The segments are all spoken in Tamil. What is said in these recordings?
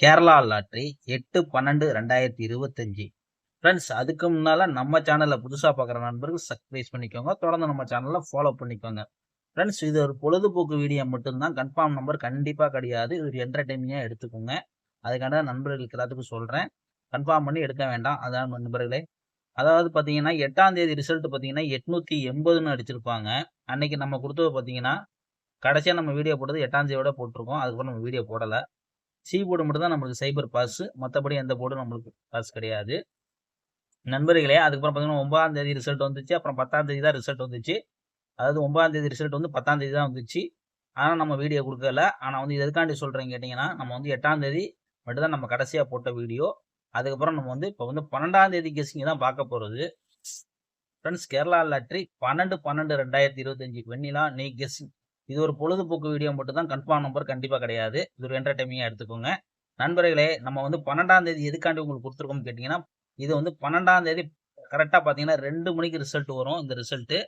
கேரளா லாட்டரி 8/12/2025. ஃப்ரெண்ட்ஸ், அதுக்கு முன்னால நம்ம சேனலை புதுசாக பார்க்குற நண்பர்கள் சப்ஸ்கிரைப் பண்ணிக்கோங்க. தொடர்ந்து நம்ம சேனலை ஃபாலோ பண்ணிக்கோங்க. ஃப்ரெண்ட்ஸ், இது ஒரு பொழுதுபோக்கு வீடியோ மட்டும்தான். கன்ஃபார்ம் நம்பர் கண்டிப்பாக கிடையாது. இது ஒரு என்டர்டைனிங்காக எடுத்துக்கோங்க. அதுக்கான நண்பர்களுக்கு எல்லாத்துக்கும் சொல்கிறேன். கன்ஃபார்ம் பண்ணி எடுக்க வேண்டாம். அதான் நண்பர்களே. அதாவது பார்த்தீங்கன்னா 8ஆம் தேதி ரிசல்ட் பார்த்தீங்கன்னா 880ன்னு அடிச்சிருப்பாங்க. அன்னைக்கு நம்ம கொடுத்தது பார்த்தீங்கன்னா கடைசியாக நம்ம வீடியோ போட்டது 8ஆம் தேதியோட போட்டிருக்கோம். அதுக்கப்புறம் நம்ம வீடியோ போடலை. சி போர்டு மட்டும் தான் நம்மளுக்கு சைபர் பாஸ். மற்றபடி எந்த போர்டும் நம்மளுக்கு பாஸ் கிடையாது நண்பர்களே. அதுக்கப்புறம் பார்த்தீங்கன்னா 9ஆம் தேதி ரிசல்ட் வந்துச்சு. அப்புறம் 10ஆம் தேதி தான் ரிசல்ட் வந்துச்சு. அதாவது 9ஆம் தேதி ரிசல்ட் வந்து 10ஆம் தேதி தான் வந்துச்சு. ஆனால் நம்ம வீடியோ கொடுக்கல. ஆனால் வந்து இது எதுக்காண்டி சொல்கிறேன்னு கேட்டிங்கன்னா, நம்ம வந்து 8ஆம் தேதி மட்டும் தான் நம்ம கடைசியாக போட்ட வீடியோ. அதுக்கப்புறம் நம்ம வந்து இப்போ வந்து 12ஆம் தேதி கெஸ்ஸிங் தான் பார்க்க போகிறது. ஃப்ரெண்ட்ஸ், கேரளா லாட்டரி 12/12/2025 வெண்ணிலா நீ கெஸ்ஸிங். இது ஒரு பொழுதுபோக்கு வீடியோ மட்டும் தான். கன்ஃபார்ம் நம்பர் கண்டிப்பாக கிடையாது. இது ஒரு என்டர்டைனிங்காக எடுத்துக்கோங்க நண்பர்களே. நம்ம வந்து 12ஆம் தேதி எதுக்காண்டி உங்களுக்கு கொடுத்துருக்கோம்னு கேட்டிங்கன்னா, இது வந்து 12ஆம் தேதி கரெக்டாக பார்த்தீங்கன்னா 2 மணிக்கு ரிசல்ட் வரும். இந்த ரிசல்ட்டு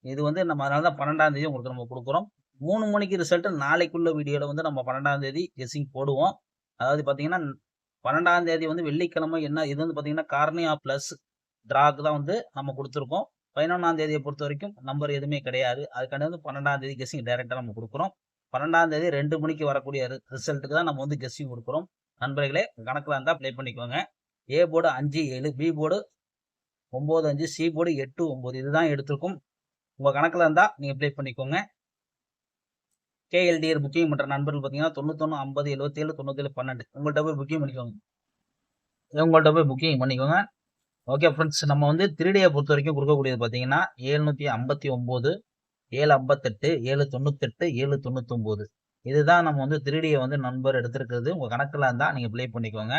இது வந்து நம்ம அதனால தான் 12ஆம் தேதி உங்களுக்கு நம்ம கொடுக்குறோம். 3 மணிக்கு ரிசல்ட் நாளைக்குள்ள வீடியோவில் வந்து நம்ம 12ஆம் தேதி கெஸ்ஸிங் போடுவோம். அதாவது பார்த்தீங்கன்னா 12ஆம் தேதி வந்து வெள்ளிக்கிழமை என்ன இது வந்து பார்த்தீங்கன்னா கார்னியா ப்ளஸ் ட்ராக்கு தான் வந்து நம்ம கொடுத்துருக்கோம். 11ஆம் தேதியை பொறுத்த வரைக்கும் நம்பர் எதுவுமே கிடையாது. அதுக்காண்டி வந்து 12ஆம் தேதி கெஸ்ஸிங் டைரெக்டாக நம்ம கொடுக்குறோம். 12ஆம் தேதி 2 மணிக்கு வரக்கூடிய ரிசல்ட்டுக்கு தான் நம்ம வந்து கெஸ்ஸிங் கொடுக்குறோம். நண்பர்களே, கணக்கில் இருந்தால் ப்ளே பண்ணிக்கோங்க. A board 5, 7, B board 9, 5, C board 8, 9 இதுதான் எடுத்திருக்கும். உங்கள் கணக்கில் இருந்தால் நீங்கள் ப்ளே பண்ணிக்கோங்க. கேஎல்டிஆர் புக்கிங் பண்ணுற நண்பர்கள் பார்த்தீங்கன்னா 91 50 77 97 12 உங்கள்கிட்ட போய் புக்கிங் பண்ணிக்கோங்க. ஓகே ஃப்ரெண்ட்ஸ், நம்ம வந்து 3Dயை பொறுத்த வரைக்கும் கொடுக்கக்கூடியது பார்த்தீங்கன்னா 759, 758, 798, 799 இதுதான் நம்ம வந்து 3Dயை வந்து நம்பர் எடுத்திருக்கிறது. உங்கள் கணக்கில் இருந்தால் நீங்கள் ப்ளே பண்ணிக்கோங்க.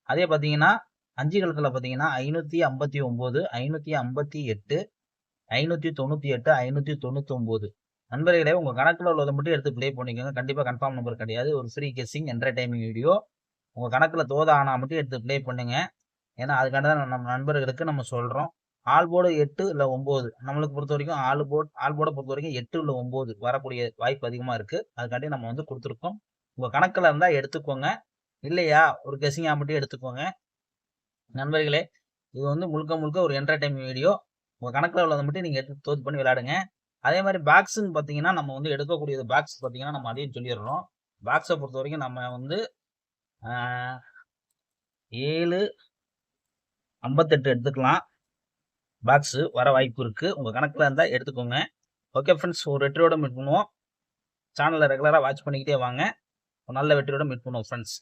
அதே பார்த்தீங்கன்னா 5 கணக்கில் பார்த்தீங்கன்னா 559, 558, 598, 599 நண்பர்களே, உங்கள் கணக்கில் உள்ளதை மட்டும் எடுத்து ப்ளே பண்ணிக்கோங்க. கண்டிப்பாக கன்ஃபார்ம் நம்பர் கிடையாது. ஒரு ஃப்ரீ கெஸ்ஸிங் என்டர்டைனிங் வீடியோ. உங்கள் கணக்கில் தோதா ஆனால் மட்டும் எடுத்து ப்ளே பண்ணுங்க. ஏன்னா அதுக்காண்டி தான் நம்ம நண்பர்களுக்கு நம்ம சொல்கிறோம். ஆல் போர்டு 8 இல்லை 9 நம்மளுக்கு பொறுத்த வரைக்கும் ஆல் போர்டை பொறுத்த வரைக்கும் 8 இல்லை 9 வரக்கூடிய வாய்ப்பு அதிகமாக இருக்குது. அதுக்காண்டி நம்ம வந்து கொடுத்துருக்கோம். உங்கள் கணக்கில் இருந்தால் எடுத்துக்கோங்க. இல்லையா ஒரு கெஸ்ஸிங்காக மட்டும் எடுத்துக்கோங்க. நண்பர்களே, இது வந்து முழுக்க ஒரு என்டர்டைன்மெண்ட் வீடியோ. உங்கள் கணக்கில் உள்ளதை மட்டும் நீங்கள் எடுத்து தோது பண்ணி விளையாடுங்க. அதே மாதிரி பாக்ஸுன்னு பார்த்தீங்கன்னா நம்ம வந்து எடுக்கக்கூடியது பாக்ஸ் பார்த்தீங்கன்னா நம்ம அதையும் சொல்லிடுறோம். பாக்ஸை பொறுத்த வரைக்கும் நம்ம வந்து 758 எடுத்துக்கலாம். பாக்ஸு வர வாய்ப்பு இருக்குது. உங்கள் கணக்கில் இருந்தால் எடுத்துக்கோங்க. ஓகே ஃப்ரெண்ட்ஸ், ஒரு வெற்றியோட மீட் பண்ணுவோம். சேனலை ரெகுலராக வாட்ச் பண்ணிக்கிட்டே வாங்க. ஒரு நல்ல வெற்றியோட மீட் பண்ணுவோம் ஃப்ரெண்ட்ஸ்.